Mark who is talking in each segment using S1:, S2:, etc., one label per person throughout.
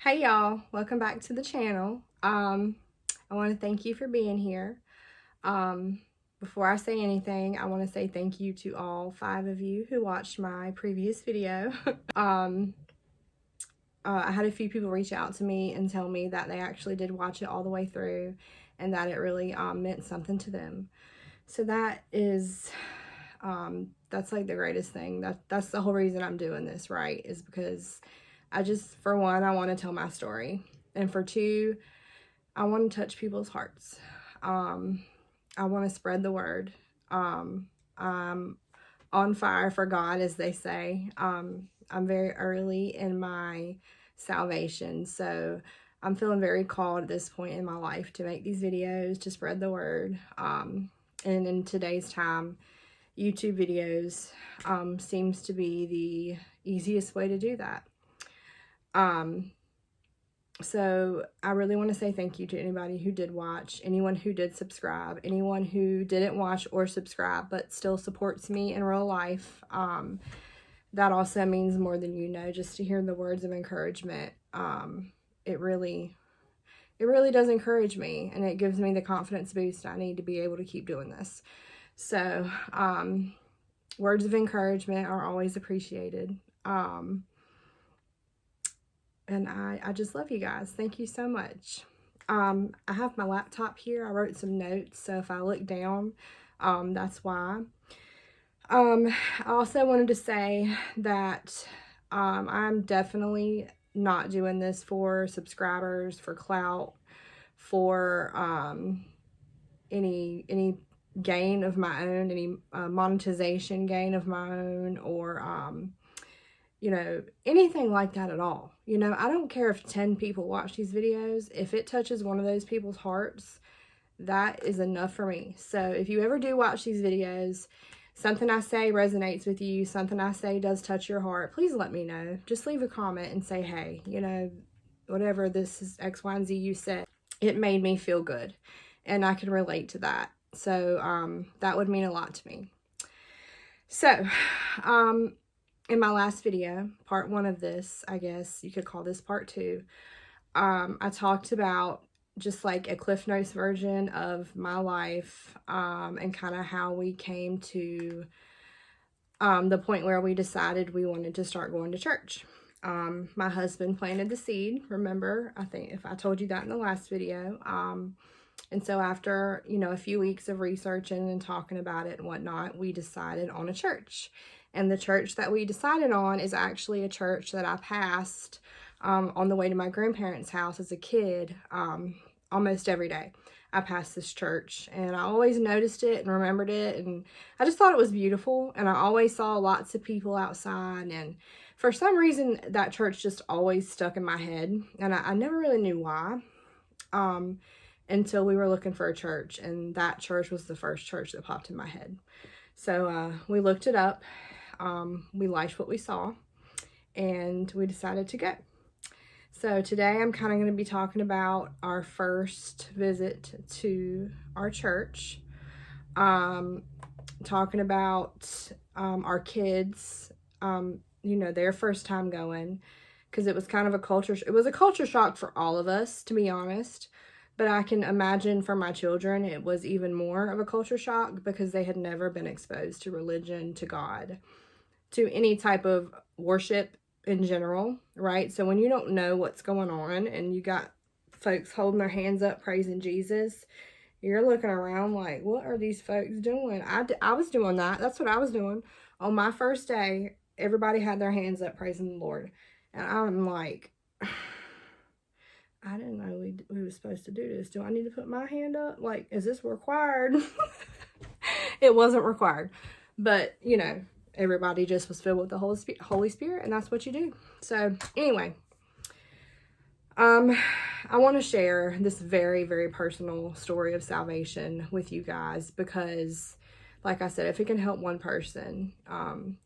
S1: Hey y'all, welcome back to the channel. I want to thank you for being here. Before I say anything, I want to say thank you to all 5 of you who watched my previous video. I had a few people reach out to me and tell me that they actually did watch it all the way through and that it really meant something to them. So that is, that's like the greatest thing. That's the whole reason I'm doing this, right? Is because for one, I want to tell my story. And for two, I want to touch people's hearts. I want to spread the word. I'm on fire for God, as they say. I'm very early in my salvation, so I'm feeling very called at this point in my life to make these videos, to spread the word. And in today's time, YouTube videos seems to be the easiest way to do that. So I really want to say thank you to anybody who did watch, anyone who did subscribe, anyone who didn't watch or subscribe but still supports me in real life. That also means more than you know, just to hear the words of encouragement. It really does encourage me, and it gives me the confidence boost I need to be able to keep doing this. So, words of encouragement are always appreciated. And I just love you guys. Thank you so much. I have my laptop here. I wrote some notes, so if I look down, that's why. I also wanted to say that I'm definitely not doing this for subscribers, for clout, for any gain of my own, any monetization gain of my own, or anything like that at all. I don't care if 10 people watch these videos. If it touches one of those people's hearts, that is enough for me. So if you ever do watch these videos, something I say resonates with you, something I say does touch your heart, please let me know. Just leave a comment and say, hey, whatever this is X, Y, and Z you said, it made me feel good. And I can relate to that. So that would mean a lot to me. So, in my last video, part 1 of this, I guess you could call this part 2, I talked about just like a Cliff Notes version of my life, and kind of how we came to the point where we decided we wanted to start going to church. My husband planted the seed, remember? I think if I told you that in the last video. And so after, a few weeks of researching and talking about it and whatnot, we decided on a church. And the church that we decided on is actually a church that I passed on the way to my grandparents' house as a kid almost every day. I passed this church, and I always noticed it and remembered it, and I just thought it was beautiful, and I always saw lots of people outside, and for some reason that church just always stuck in my head, and I never really knew why until we were looking for a church, and that church was the first church that popped in my head. So we looked it up. We liked what we saw, and we decided to go. So today I'm kind of going to be talking about our first visit to our church, talking about our kids, their first time going, because it was kind of a culture shock for all of us, to be honest. But I can imagine for my children, it was even more of a culture shock because they had never been exposed to religion, to God, to any type of worship in general, right? So when you don't know what's going on and you got folks holding their hands up praising Jesus, you're looking around like, what are these folks doing? I was doing that. That's what I was doing. On my first day, everybody had their hands up praising the Lord. And I'm like, I didn't know we were supposed to do this. Do I need to put my hand up? Like, is this required? It wasn't required. But, everybody just was filled with the Holy Spirit, and that's what you do. So, anyway, I want to share this very, very personal story of salvation with you guys because, like I said, if it can help one person,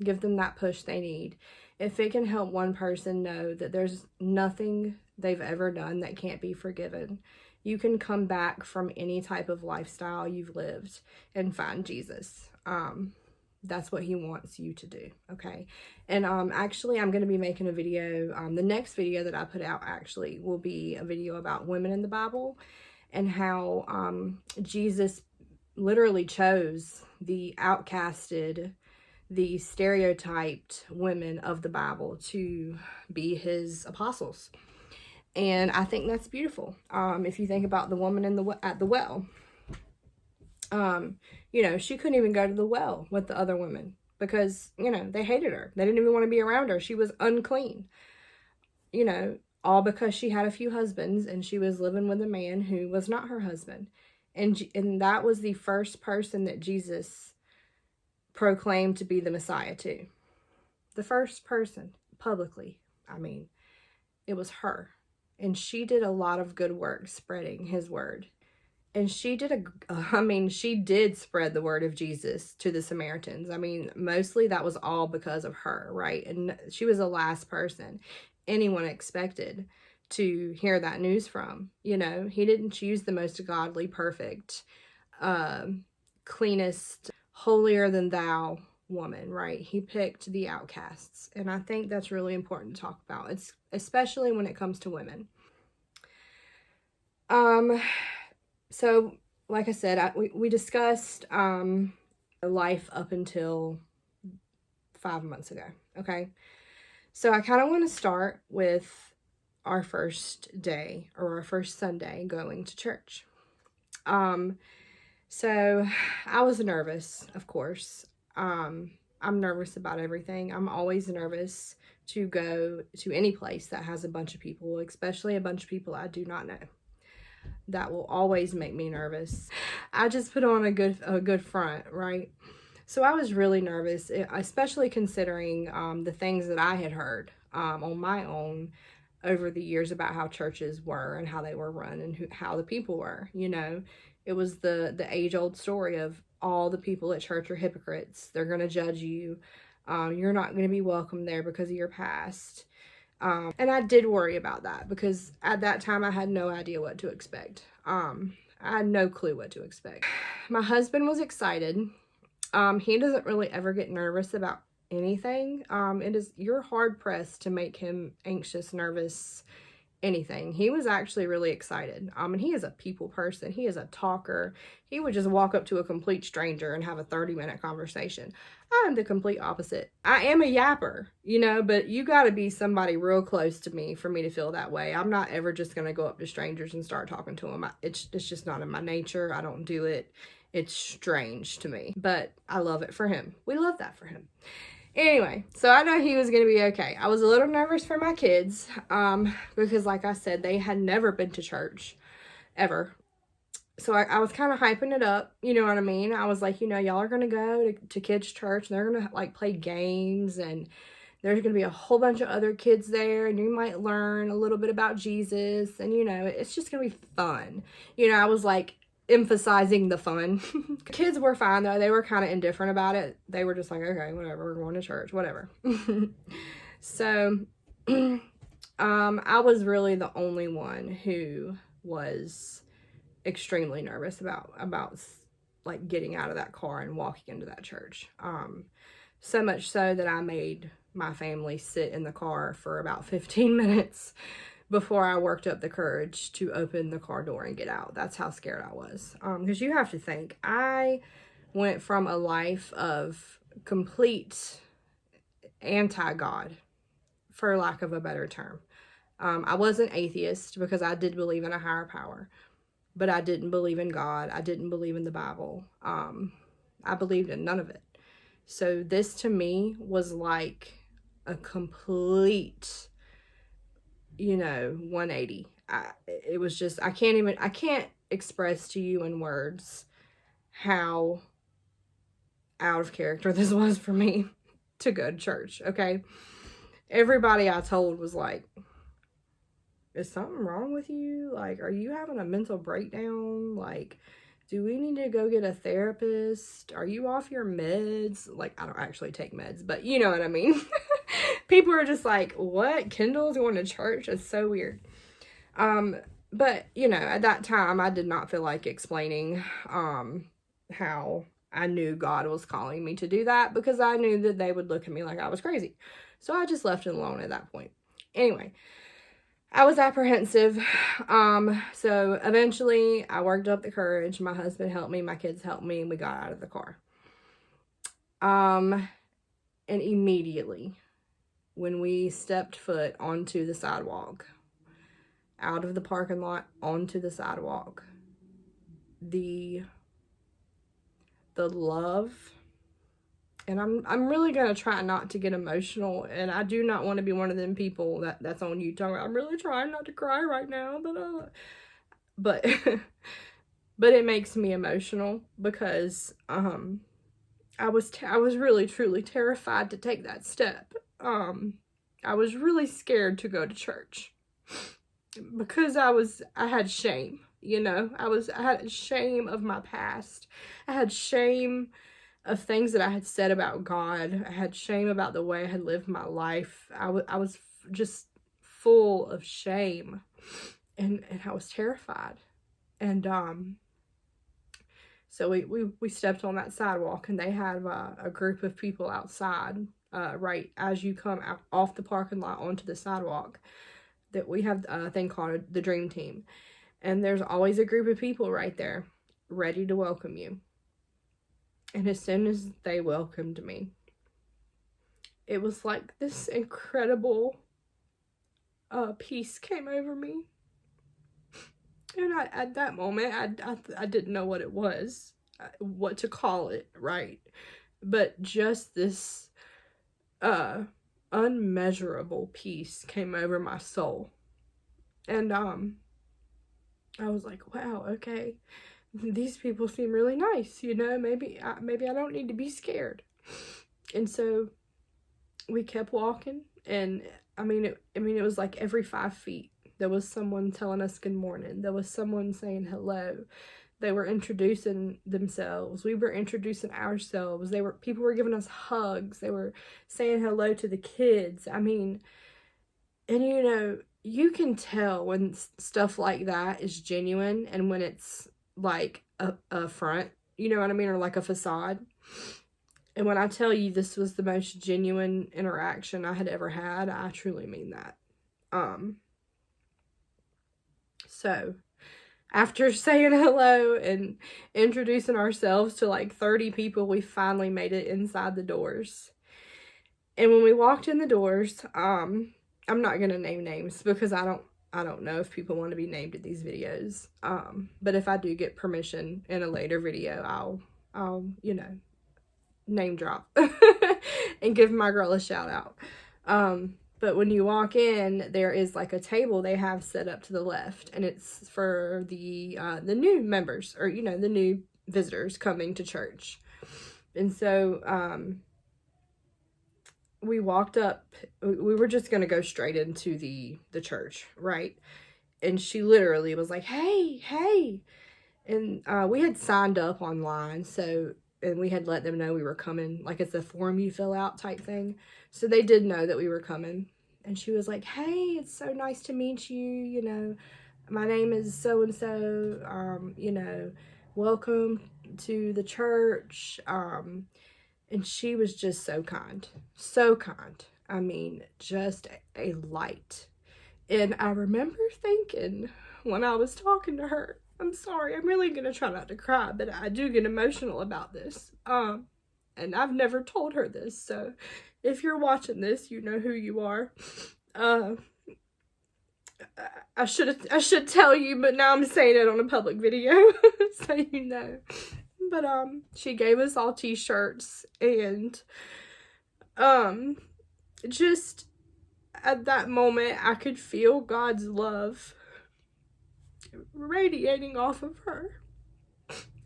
S1: give them that push they need. If it can help one person know that there's nothing they've ever done that can't be forgiven, you can come back from any type of lifestyle you've lived and find Jesus. That's what he wants you to do, okay? And actually, I'm going to be making a video. The next video that I put out actually will be a video about women in the Bible and how Jesus literally chose the outcasted, the stereotyped women of the Bible to be his apostles. And I think that's beautiful. If you think about the woman at the well, you know, she couldn't even go to the well with the other women because, you know, they hated her. They didn't even want to be around her. She was unclean, you know, all because she had a few husbands and she was living with a man who was not her husband. And that was the first person that Jesus proclaimed to be the Messiah too. The first person publicly. I mean, it was her. And she did a lot of good work spreading his word. And she did spread the word of Jesus to the Samaritans. I mean, mostly that was all because of her, right? And she was the last person anyone expected to hear that news from. You know, he didn't choose the most godly, perfect, cleanest, holier than thou woman, right? He picked the outcasts. And I think that's really important to talk about. It's especially when it comes to women. So, like I said, we discussed life up until 5 months ago, okay? So I kind of want to start with our first day or our first Sunday going to church. So I was nervous, of course. I'm nervous about everything. I'm always nervous to go to any place that has a bunch of people, especially a bunch of people I do not know. That will always make me nervous. I just put on a good front, right? So I was really nervous, especially considering the things that I had heard on my own over the years about how churches were and how they were run and how the people were. You know, it was the age-old story of all the people at church are hypocrites. They're going to judge you. You're not going to be welcome there because of your past. And I did worry about that because at that time I had no idea what to expect. I had no clue what to expect. My husband was excited. He doesn't really ever get nervous about anything. You're hard pressed to make him anxious, nervous, anything. He was actually really excited. And he is a people person. He is a talker. He would just walk up to a complete stranger and have a 30-minute conversation. I'm the complete opposite. I am a yapper, you know, but you got to be somebody real close to me for me to feel that way. I'm not ever just going to go up to strangers and start talking to them. It's just not in my nature. I don't do it. It's strange to me, but I love it for him. We love that for him. Anyway, so I know he was going to be okay. I was a little nervous for my kids because, like I said, they had never been to church ever. So I was kind of hyping it up, you know what I mean? I was like, you know, y'all are going to go to kids' church. And they're going to, like, play games. And there's going to be a whole bunch of other kids there. And you might learn a little bit about Jesus. And, you know, it's just going to be fun. You know, I was, like, emphasizing the fun. Kids were fine though. They were kind of indifferent about it. They were just like, okay, whatever, we're going to church, whatever. So I was really the only one who was extremely nervous about like getting out of that car and walking into that church. So much so that I made my family sit in the car for about 15 minutes before I worked up the courage to open the car door and get out. That's how scared I was. Because you have to think, I went from a life of complete anti-God, for lack of a better term. I wasn't atheist because I did believe in a higher power, but I didn't believe in God. I didn't believe in the Bible. I believed in none of it. So this to me was like a complete, you know, 180. It was just, I can't express to you in words how out of character this was for me to go to church, okay? Everybody I told was like, is something wrong with you? Like, are you having a mental breakdown? Like, do we need to go get a therapist? Are you off your meds? Like, I don't actually take meds, but you know what I mean. People are just like, what? Kendall's going to church? It's so weird. But, you know, at that time, I did not feel like explaining how I knew God was calling me to do that because I knew that they would look at me like I was crazy. So I just left it alone at that point. Anyway, I was apprehensive. So eventually I worked up the courage. My husband helped me, my kids helped me, and we got out of the car. And immediately when we stepped foot onto the sidewalk, out of the parking lot onto the sidewalk, the love, and I'm really going to try not to get emotional, and I do not want to be one of them people that's on YouTube. I'm really trying not to cry right now, but but it makes me emotional because I was really truly terrified to take that step. I was really scared to go to church because I had shame, you know. I had shame of my past. I had shame of things that I had said about God. I had shame about the way I had lived my life. I was just full of shame, and I was terrified. And so we stepped on that sidewalk, and they have a group of people outside, right as you come out off the parking lot onto the sidewalk, that we have a thing called the Dream Team. And there's always a group of people right there ready to welcome you. And as soon as they welcomed me, it was like this incredible peace came over me. And at that moment, I didn't know what it was, what to call it, right? But just this unmeasurable peace came over my soul. And I was like, wow, okay, these people seem really nice, you know, maybe I don't need to be scared. And so we kept walking, and I mean it was like every 5 feet there was someone telling us good morning. There was someone saying hello. They were introducing themselves. We were introducing ourselves. People were giving us hugs. They were saying hello to the kids. I mean, and you know, you can tell when stuff like that is genuine and when it's like a front, you know what I mean, or like a facade. And when I tell you this was the most genuine interaction I had ever had, I truly mean that. So after saying hello and introducing ourselves to like 30 people, we finally made it inside the doors. And when we walked in the doors, I'm not gonna name names because I don't know if people want to be named in these videos. But if I do get permission in a later video, I'll you know, name drop and give my girl a shout out. But when you walk in, there is like a table they have set up to the left, and it's for the new members, or you know, the new visitors coming to church. And so we walked up. We were just gonna go straight into the church, right? And she literally was like, hey, and we had signed up online, and we had let them know we were coming, like it's a form you fill out type thing. So they did know that we were coming. And she was like, hey, it's so nice to meet you. You know, my name is so-and-so. You know, welcome to the church. And she was just so kind. So kind. I mean, just a light. And I remember thinking when I was talking to her, I'm sorry, I'm really going to try not to cry, but I do get emotional about this. And I've never told her this, so if you're watching this, you know who you are. I should tell you, but now I'm saying it on a public video, so you know. But she gave us all t-shirts, and just at that moment, I could feel God's love radiating off of her.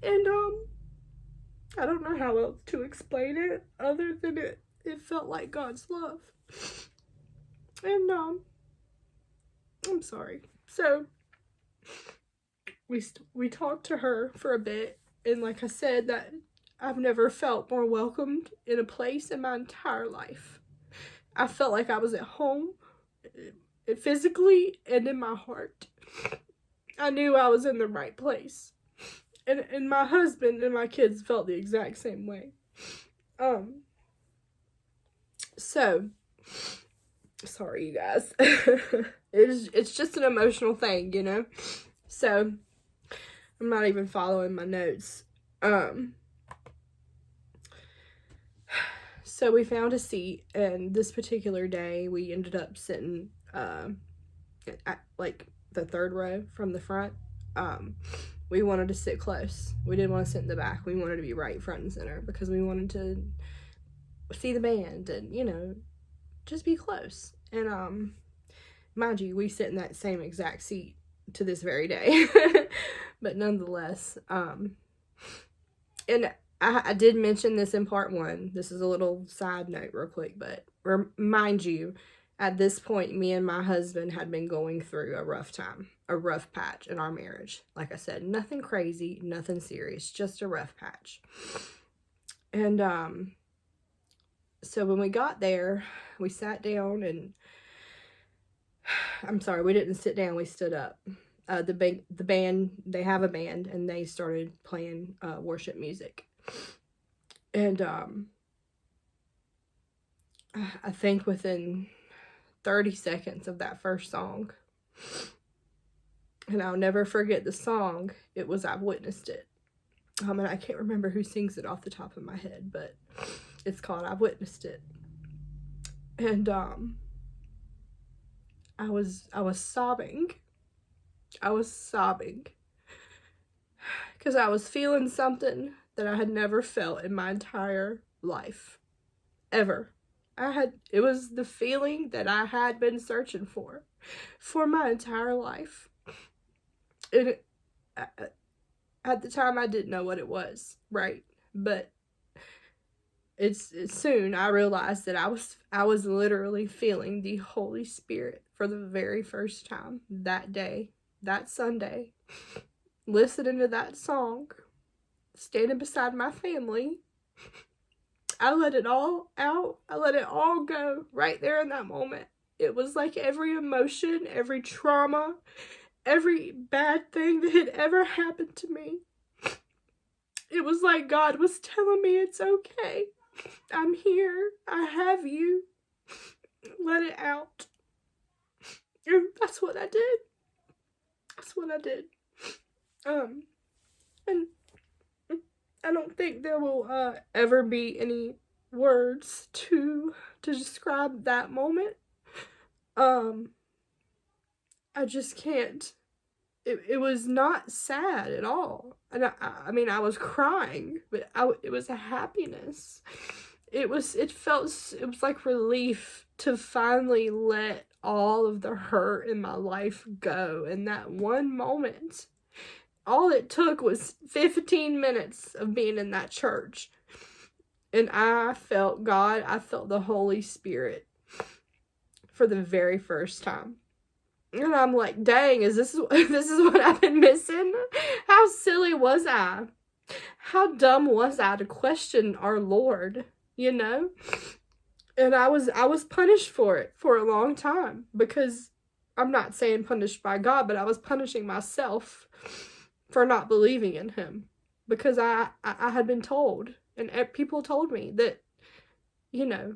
S1: And I don't know how else to explain it other than it felt like God's love. And I'm sorry. So we talked to her for a bit, and like I said, that I've never felt more welcomed in a place in my entire life. I felt like I was at home, physically and in my heart. I knew I was in the right place. And my husband and my kids felt the exact same way. So, sorry, you guys. It's just an emotional thing, you know? So, I'm not even following my notes. So we found a seat, and this particular day, we ended up sitting, at, like, the third row from the front. We wanted to sit close. We didn't want to sit in the back. We wanted to be right front and center because we wanted to see the band and, you know, just be close. And, mind you, we sit in that same exact seat to this very day. But nonetheless, and I did mention this in part 1. This is a little side note real quick, but mind you, at this point, me and my husband had been going through a rough time, a rough patch in our marriage. Like I said, nothing crazy, nothing serious, just a rough patch. And so when we got there, we sat down, and I'm sorry, we didn't sit down, we stood up. The band, they have a band, and they started playing worship music. And I think within 30 seconds of that first song, and I'll never forget the song, it was I've Witnessed It. And I can't remember who sings it off the top of my head, but it's called I've Witnessed It. And I was sobbing. I was sobbing because I was feeling something that I had never felt in my entire life, ever. It was the feeling that I had been searching for my entire life. At the time, I didn't know what it was, right? But it's soon I realized that I was literally feeling the Holy Spirit for the very first time that day, that Sunday, listening to that song, standing beside my family. I let it all out. I let it all go right there in that moment. It was like every emotion, every trauma, every bad thing that had ever happened to me. It was like God was telling me, it's okay. I'm here. I have you. Let it out. And that's what I did. That's what I did. And I don't think there will ever be any words to describe that moment. I just can't. It was not sad at all. And I mean, I was crying, but it was a happiness. It was like relief to finally let all of the hurt in my life go. In that one moment, all it took was 15 minutes of being in that church. And I felt God, I felt the Holy Spirit for the very first time. And I'm like, dang, this is what I've been missing? How silly was I? How dumb was I to question our Lord, you know? And I was punished for it for a long time, because I'm not saying punished by God, but I was punishing myself for not believing in him, because I had been told, and people told me that, you know,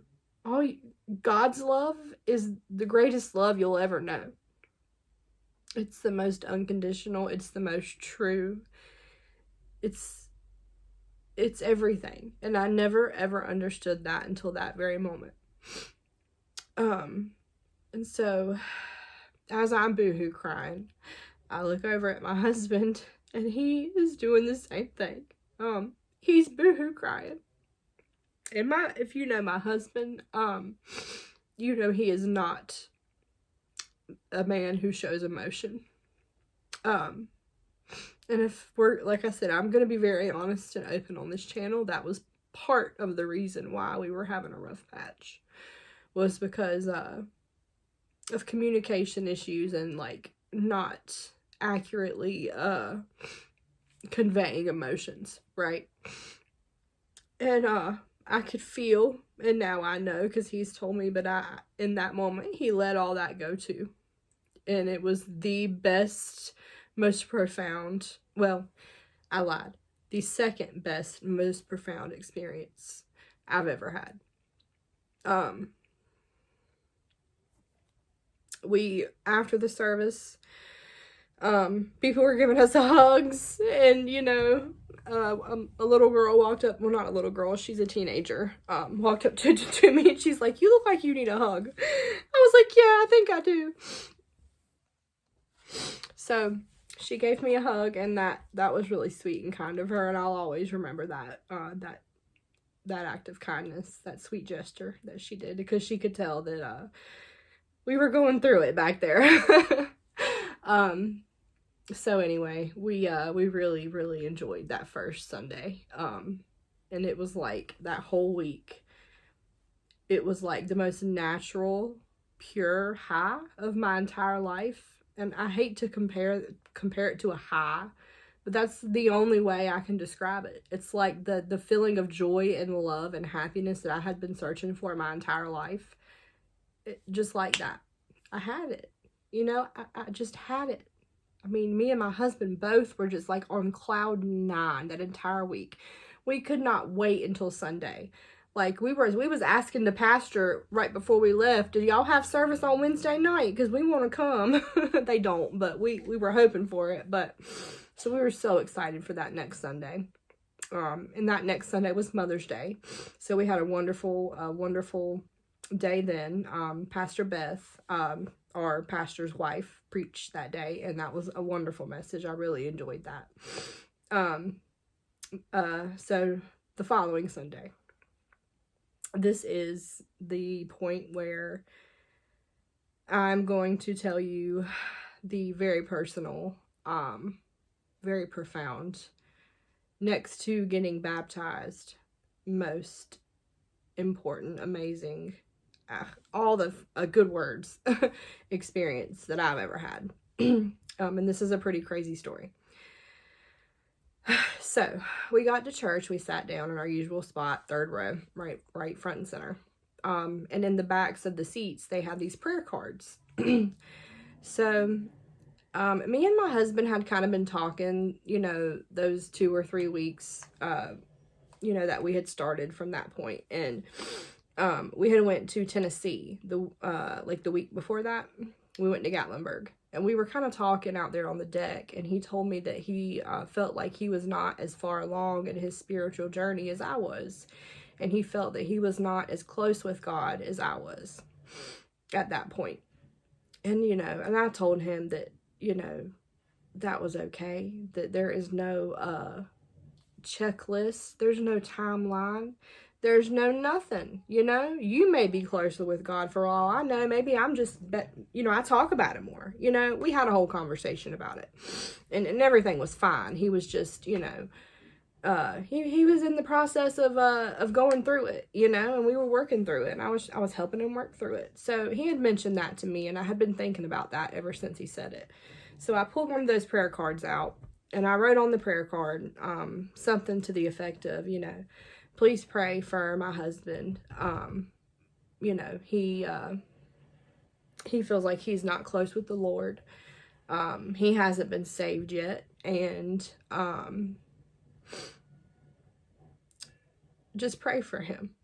S1: God's love is the greatest love you'll ever know. It's the most unconditional. It's the most true. It's everything. And I never ever understood that until that very moment. And so as I'm boohoo crying, I look over at my husband, and he is doing the same thing. He's boohoo crying. And if you know my husband, you know he is not a man who shows emotion. And if like I said, I'm going to be very honest and open on this channel. That was part of the reason why we were having a rough patch, was because of communication issues and like not accurately conveying emotions, right? And I could feel, and now I know because he's told me, but in that moment he let all that go too. And it was the best, most profound, well, I lied. The second best, most profound experience I've ever had. After the service, people were giving us hugs, and, you know, a little girl walked up, well, not a little girl, she's a teenager, walked up to me, and she's like, "You look like you need a hug." I was like, "Yeah, I think I do." So she gave me a hug, and that was really sweet and kind of her, and I'll always remember that, that act of kindness, that sweet gesture that she did, because she could tell that, we were going through it back there. So anyway, we really, really enjoyed that first Sunday. And it was like that whole week, it was like the most natural, pure high of my entire life. And I hate to compare it to a high, but that's the only way I can describe it. It's like the feeling of joy and love and happiness that I had been searching for my entire life. Just like that. I had it. You know, I just had it. I mean, me and my husband both were just like on cloud 9 that entire week. We could not wait until Sunday. Like, we was asking the pastor right before we left, "Did y'all have service on Wednesday night? Because we want to come." They don't, but we were hoping for it. But so we were so excited for that next Sunday. And that next Sunday was Mother's Day. So we had a wonderful day then. Pastor Beth, our pastor's wife, preached that day, and that was a wonderful message. I really enjoyed that. So the following Sunday, this is the point where I'm going to tell you the very personal, very profound, next to getting baptized, most important, amazing, all the good words experience that I've ever had. And this is a pretty crazy story. So we got to church. We sat down in our usual spot, 3rd row, right front and center. And in the backs of the seats, they had these prayer cards. So me and my husband had kind of been talking, you know, those 2 or 3 weeks, you know, that we had started from that point. And we had went to Tennessee like the week before that. We went to Gatlinburg, and we were kind of talking out there on the deck, and he told me that he felt like he was not as far along in his spiritual journey as I was, and he felt that he was not as close with God as I was at that point. And, you know, and I told him that, you know, that was okay, that there is no checklist, there's no timeline, there's no nothing, you know. You may be closer with God for all I know. Maybe I'm just, you know, I talk about it more. You know, we had a whole conversation about it. And everything was fine. He was just, you know, he was in the process of going through it, you know, and we were working through it. And I was helping him work through it. So he had mentioned that to me, and I had been thinking about that ever since he said it. So I pulled one of those prayer cards out, and I wrote on the prayer card something to the effect of, you know, "Please pray for my husband. You know, he feels like he's not close with the Lord. He hasn't been saved yet, and just pray for him,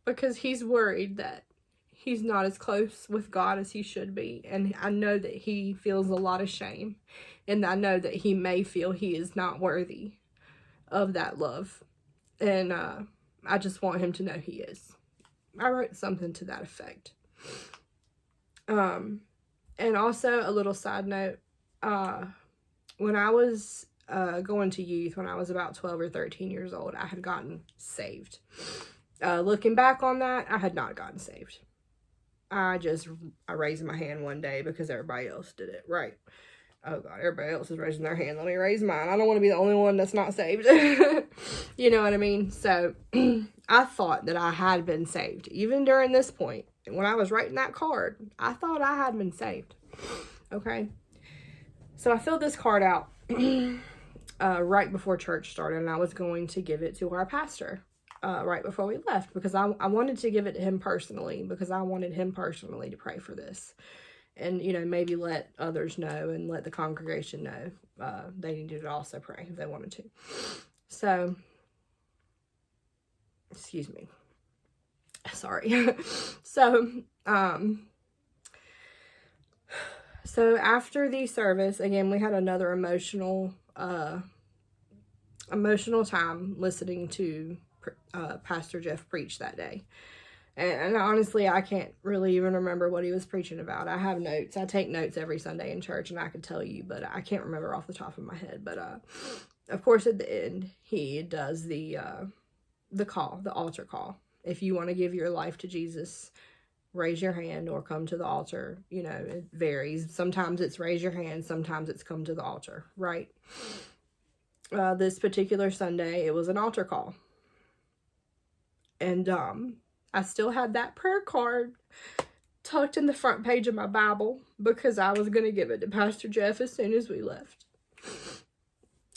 S1: because he's worried that he's not as close with God as he should be. And I know that he feels a lot of shame, and I know that he may feel he is not worthy of that love. And I just want him to know he is." I wrote something to that effect. And also a little side note, when I was going to youth, when I was about 12 or 13 years old, I had gotten saved. Looking back on that, I had not gotten saved. I raised my hand one day because everybody else did it, right? Oh God, everybody else is raising their hand. Let me raise mine. I don't want to be the only one that's not saved. You know what I mean? So I thought that I had been saved. Even during this point, when I was writing that card, I thought I had been saved. Okay? So I filled this card out right before church started, and I was going to give it to our pastor right before we left, because I wanted to give it to him personally, because I wanted him personally to pray for this. and, you know, maybe let others know and let the congregation know they needed to also pray if they wanted to. So, excuse me. Sorry. So after the service, again, we had another emotional time listening to Pastor Jeff preach that day. And honestly, I can't really even remember what he was preaching about. I have notes. I take notes every Sunday in church, and I could tell you, but I can't remember off the top of my head. But of course, at the end, he does the call, the altar call. If you want to give your life to Jesus, raise your hand or come to the altar. You know, it varies. Sometimes it's raise your hand. Sometimes it's come to the altar, right? This particular Sunday, it was an altar call. And I still had that prayer card tucked in the front page of my Bible because I was going to give it to Pastor Jeff as soon as we left.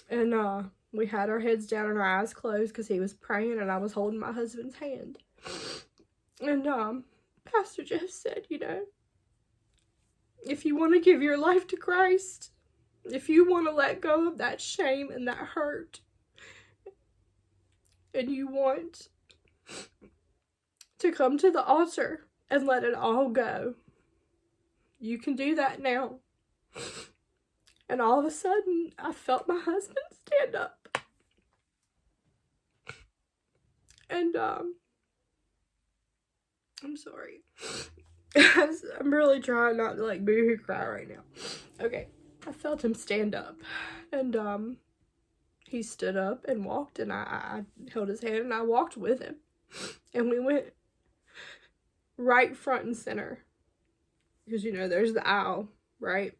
S1: And we had our heads down and our eyes closed because he was praying, and I was holding my husband's hand. And Pastor Jeff said, you know, if you want to give your life to Christ, if you want to let go of that shame and that hurt, and you want to come to the altar and let it all go, you can do that now. And all of a sudden, I felt my husband stand up. And I'm sorry. I'm really trying not to like boo-hoo cry right now. Okay. I felt him stand up. And he stood up and walked, and I held his hand and I walked with him. And we went right front and center. Because, you know, there's the aisle, right?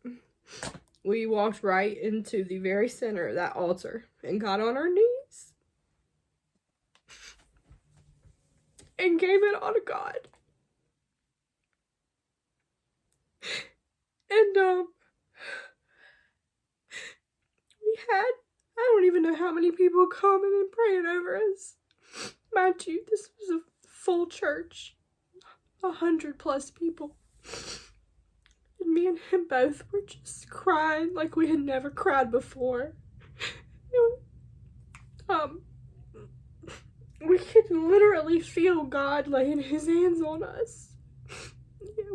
S1: We walked right into the very center of that altar and got on our knees and gave it all to God. And we had, I don't even know how many people coming and praying over us. Mind you, this was a full church, 100+ people. And me and him both were just crying like we had never cried before. We could literally feel God laying his hands on us.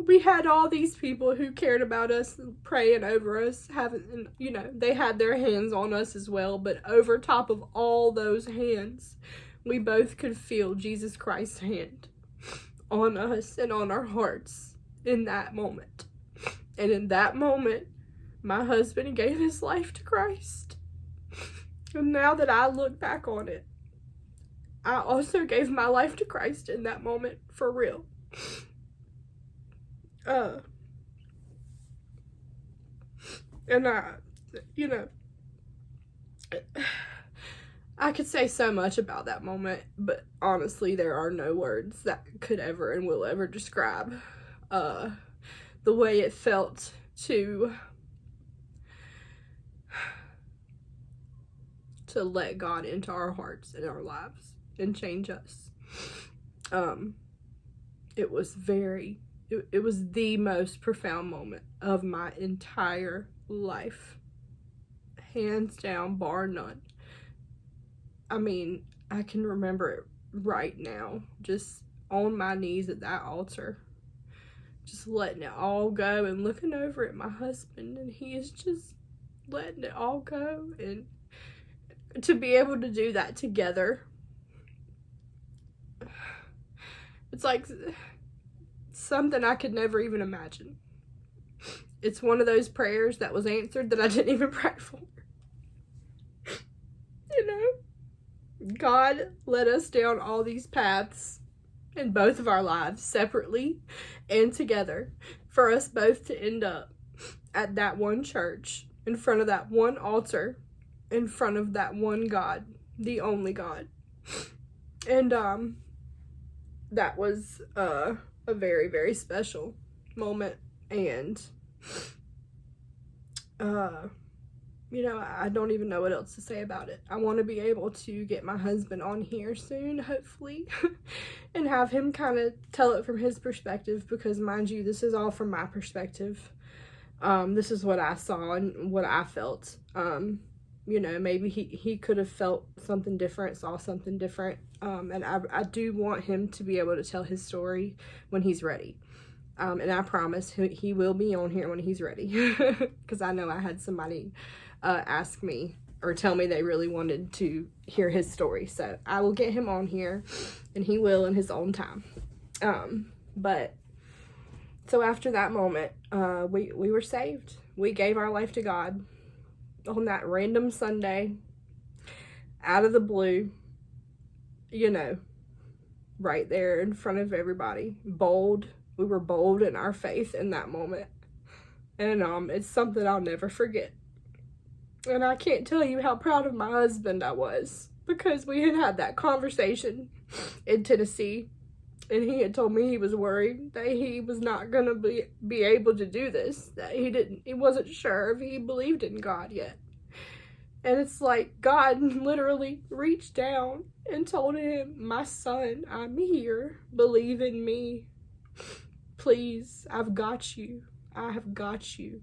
S1: We had all these people who cared about us, praying over us, having, you know, they had their hands on us as well, but over top of all those hands, we both could feel Jesus Christ's hand on us and on our hearts in that moment. And in that moment, my husband gave his life to Christ. And now that I look back on it, I also gave my life to Christ in that moment, for real. And you know, I could say so much about that moment, but honestly, there are no words that could ever and will ever describe the way it felt to let God into our hearts and our lives and change us. It was it was the most profound moment of my entire life. Hands down, bar none. I mean, I can remember it right now, just on my knees at that altar, just letting it all go and looking over at my husband, and he is just letting it all go. And to be able to do that together, it's like something I could never even imagine. It's one of those prayers that was answered that I didn't even pray for. You know, God led us down all these paths in both of our lives, separately and together, for us both to end up at that one church, in front of that one altar, in front of that one God, the only God. And that was a very, very special moment. And you know, I don't even know what else to say about it. I want to be able to get my husband on here soon, hopefully, and have him kind of tell it from his perspective, because mind you, this is all from my perspective. This is what I saw and what I felt. You know, maybe he could have felt something different, saw something different. And I do want him to be able to tell his story when he's ready. And I promise he will be on here when he's ready. Because I know I had somebody ask me or tell me they really wanted to hear his story. So I will get him on here, and he will in his own time. But so after that moment, we were saved. We gave our life to God on that random Sunday, out of the blue, you know, right there in front of everybody. Bold. We were bold in our faith in that moment. And it's something I'll never forget. And I can't tell you how proud of my husband I was, because we had that conversation in Tennessee, and he had told me he was worried that he was not going to be able to do this, that he wasn't sure if he believed in God yet. And it's like God literally reached down and told him, "My son, I'm here. Believe in me. Please, I've got you. I have got you."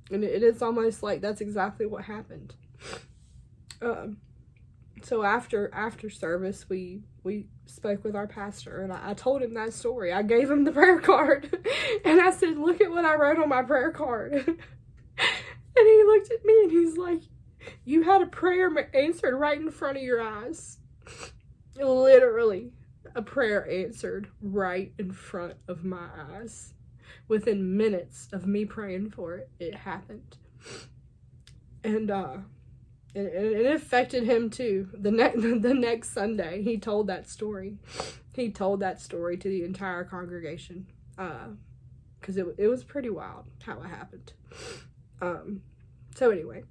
S1: And it's almost like that's exactly what happened. So after service, we spoke with our pastor, and I told him that story. I gave him the prayer card, and I said, "Look at what I wrote on my prayer card." And he looked at me and he's like, "You had a prayer answered right in front of your eyes." Literally, a prayer answered right in front of my eyes. Within minutes of me praying for it, it happened. And it affected him too. The next Sunday, he told that story. He told that story to the entire congregation, because it was pretty wild how it happened. So anyway,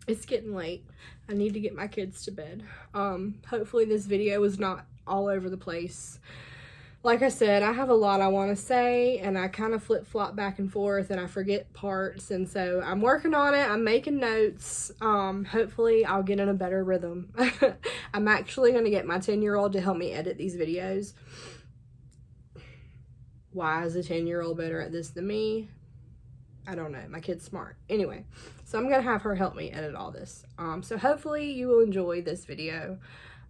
S1: it's getting late. I need to get my kids to bed. Hopefully this video was not all over the place. Like I said, I have a lot I want to say, and I kind of flip-flop back and forth, and I forget parts, and so I'm working on it. I'm making notes. Hopefully I'll get in a better rhythm. I'm actually going to get my 10-year-old to help me edit these videos. Why is a 10-year-old better at this than me? I don't know. My kid's smart. Anyway, so I'm going to have her help me edit all this. So hopefully you will enjoy this video.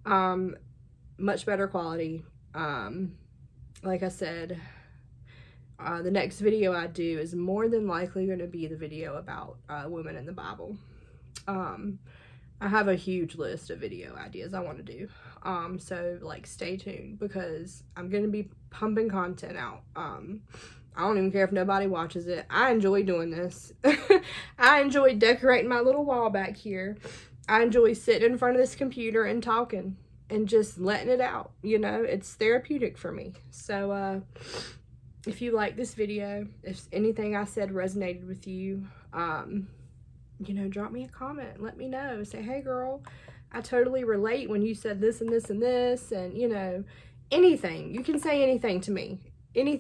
S1: Much better quality. Like I said, the next video I do is more than likely going to be the video about women in the Bible. I have a huge list of video ideas I want to do. So like stay tuned, because I'm going to be pumping content out. I don't even care if nobody watches it. I enjoy doing this. I enjoy decorating my little wall back here. I enjoy sitting in front of this computer and talking and just letting it out. You know, it's therapeutic for me. So if you like this video, if anything I said resonated with you, you know, drop me a comment. Let me know. Say, "Hey girl, I totally relate when you said this and this and this," and you know, anything. You can say anything to me.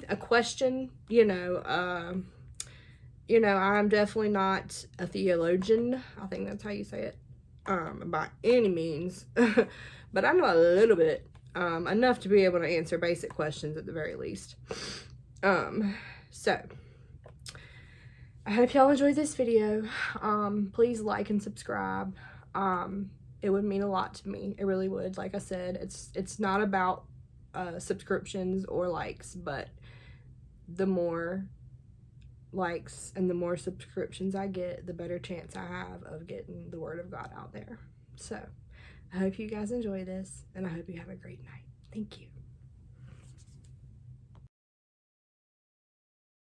S1: A question, you know, I'm definitely not a theologian. I think that's how you say it, by any means. But I know a little bit, enough to be able to answer basic questions at the very least. So, I hope y'all enjoyed this video. Please like and subscribe. It would mean a lot to me. It really would. Like I said, it's not about subscriptions or likes, but the more likes and the more subscriptions I get, the better chance I have of getting the word of God out there. So, I hope you guys enjoy this, and I hope you have a great night. Thank you.